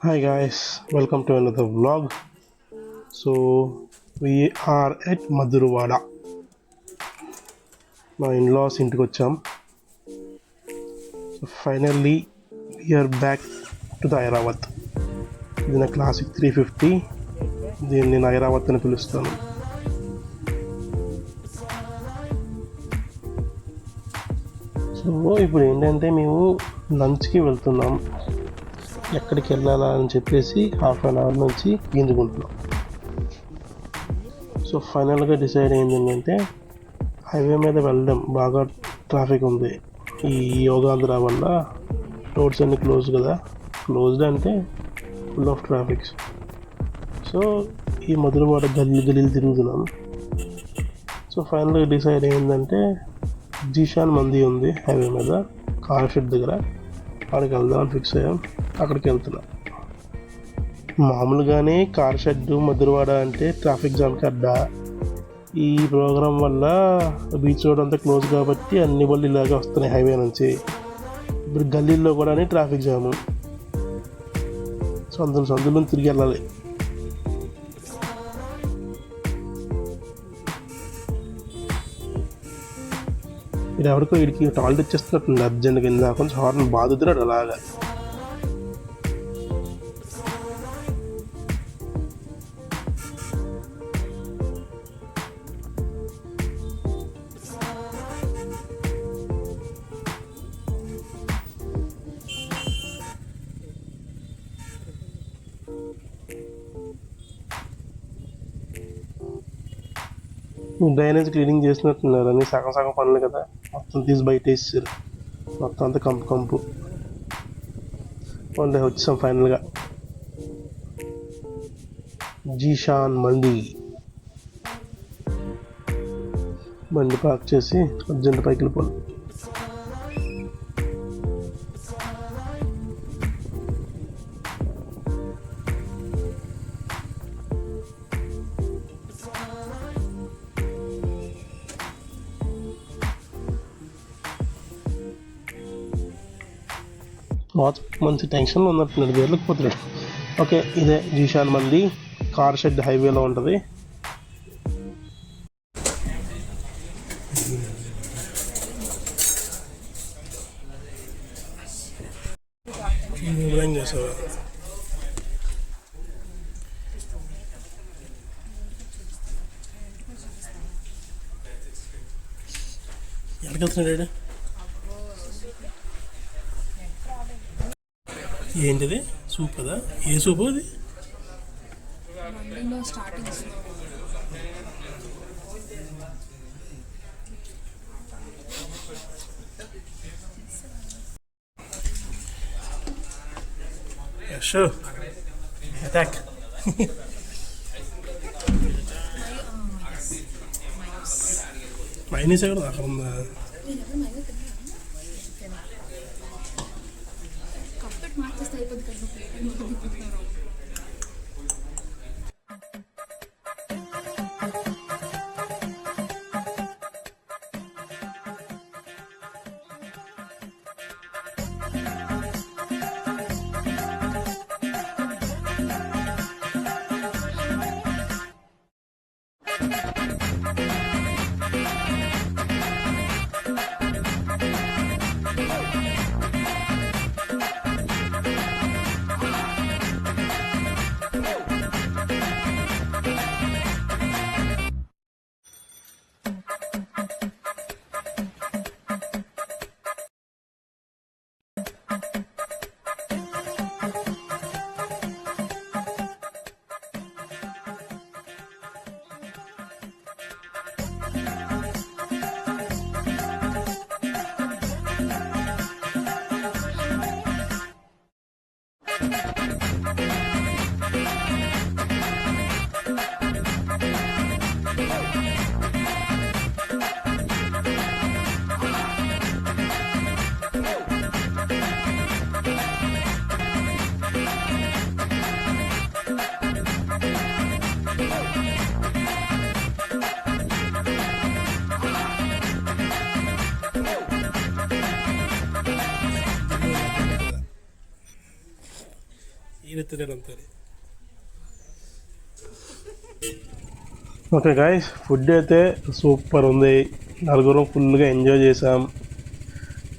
Hi guys, welcome to another vlog. So we are at Madurwada. My in-laws ఇంటికి వచ్చాం. So finally we are back to the Airavat. ఇది నా classic 350. దీన్ని నేను ఐరావత్ అని పిలుస్తాను. సో ఇప్పుడు ఏంటంటే మేము లంచ్కి వెళ్తున్నాం. ఎక్కడికి వెళ్ళాలా అని చెప్పేసి హాఫ్ అన్ అవర్ నుంచి గింజుకుంటున్నాం. సో ఫైనల్గా డిసైడ్ అయింది ఏంటంటే హైవే మీద వెళ్ళడం, బాగా ట్రాఫిక్ ఉంది. ఈ యోగాంధ్ర వల్ల రోడ్స్ అన్నీ క్లోజ్ కదా, క్లోజ్డ్ అంటే ఫుల్ ఆఫ్ ట్రాఫిక్స్. సో ఈ మధురవాడ గల్లీలు తిరుగుతున్నాం. సో ఫైనల్గా డిసైడ్ అయిందంటే జీషాన్ మంది ఉంది హైవే మీద, కార్ షెడ్ దగ్గర. అక్కడికి వెళ్దామని ఫిక్స్ అయ్యాం. అక్కడికి వెళ్తున్నాం. మామూలుగానే కార్ షెడ్ మధురవాడ అంటే ట్రాఫిక్ జామ్కి అడ్డా. ఈ ప్రోగ్రాం వల్ల బీచ్ రోడ్ అంతా క్లోజ్ కాబట్టి అన్ని బళ్ళు ఇలాగే వస్తున్నాయి హైవే నుంచి. ఇప్పుడు గల్లీల్లో కూడా ట్రాఫిక్ జాము, సందులు తిరిగి వెళ్ళాలి. ఇది ఎవరికో వీడికి టాయిలెట్ ఇచ్చేస్తున్నట్టుంది అర్జెంట్ కింద, కొంచెం హార్న్ బాధుతున్నాడు అలాగా. డ్రైనేజ్ క్లీనింగ్ చేసినట్టున్నారు, అని సగం సగం పనులు కదా, మొత్తం తీసి బయట వేసారు. మొత్తం అంతా కంపు. వన్ డే వచ్చాం ఫైనల్గా. జీషాన్ బండి పార్క్ చేసి అర్జెంట్ పైకి వెళ్ళిపోవాలి. మంచి టెన్షన్లో ఉన్నట్టున్నాడు, వెళ్ళకపోతున్నాడు. ఓకే, ఇదే జీషాన్ మంది కార్ షెడ్ హైవేలో ఉంటుంది. ఏం చేసావా? ఎక్కడికి వెళ్తున్నాడు? ఏంటిది సూప్ కదా? ఏ సూపు అది? Sure. Attack. మైనస్ ఎక్కడ అక్కడ ఉందా? ఈయనెత్తలేడంతా. ఓకే గాయ్స్, ఫుడ్ అయితే సూపర్ ఉంది. నలుగురం ఫుల్గా ఎంజాయ్ చేసాం.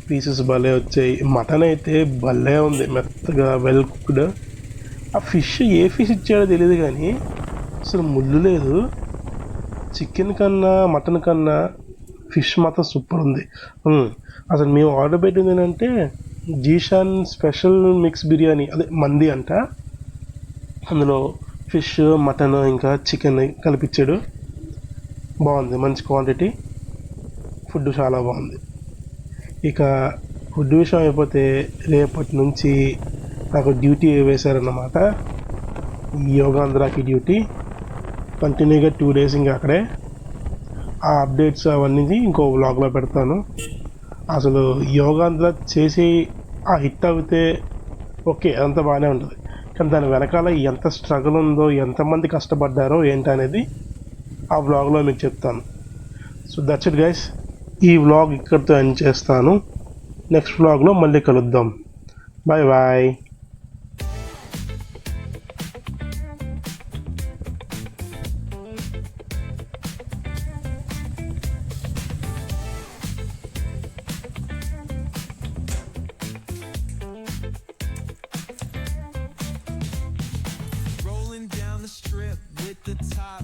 పీసెస్ భలే వచ్చాయి. మటన్ అయితే భలే ఉంది, మెత్తగా వెల్ కుక్డ్. ఆ ఫిష్ ఏ ఫిష్ ఇచ్చాడో తెలియదు కానీ అసలు ముళ్ళు లేదు. చికెన్ కన్నా మటన్ కన్నా ఫిష్ మాత్రం సూపర్ ఉంది. అసలు మేము ఆర్డర్ పెట్టింది ఏంటంటే జీషాన్ స్పెషల్ మిక్స్ బిర్యానీ, అదే మంది అంట. అందులో ఫిష్, మటన్ ఇంకా చికెన్ కలిపిచ్చాడు. బాగుంది, మంచి క్వాంటిటీ. ఫుడ్ చాలా బాగుంది. ఇక ఫుడ్ విషయం అయిపోతే రేపటి నుంచి నాకు డ్యూటీ వేశారన్నమాట. యోగాంధ్రాకి డ్యూటీ కంటిన్యూగా 2 days ఇంకా అక్కడే. ఆ అప్డేట్స్ అవన్నీ ఇంకో వ్లాగ్లో పెడతాను. అసలు యోగాంధ్ర చేసి ఆ హిట్ అవుతే ఓకే, అదంతా బాగానే ఉంటుంది. కానీ దాని వెనకాల ఎంత స్ట్రగుల్ ఉందో, ఎంతమంది కష్టపడ్డారో ఏంటనేది ఆ వ్లాగ్లో మీకు చెప్తాను. సో దట్స్ ఇట్ గైస్, ఈ వ్లాగ్ ఇక్కడితో ఎండ్ చేస్తాను. నెక్స్ట్ వ్లాగ్లో మళ్ళీ కలుద్దాం. Bye bye. Rolling down the strip with the top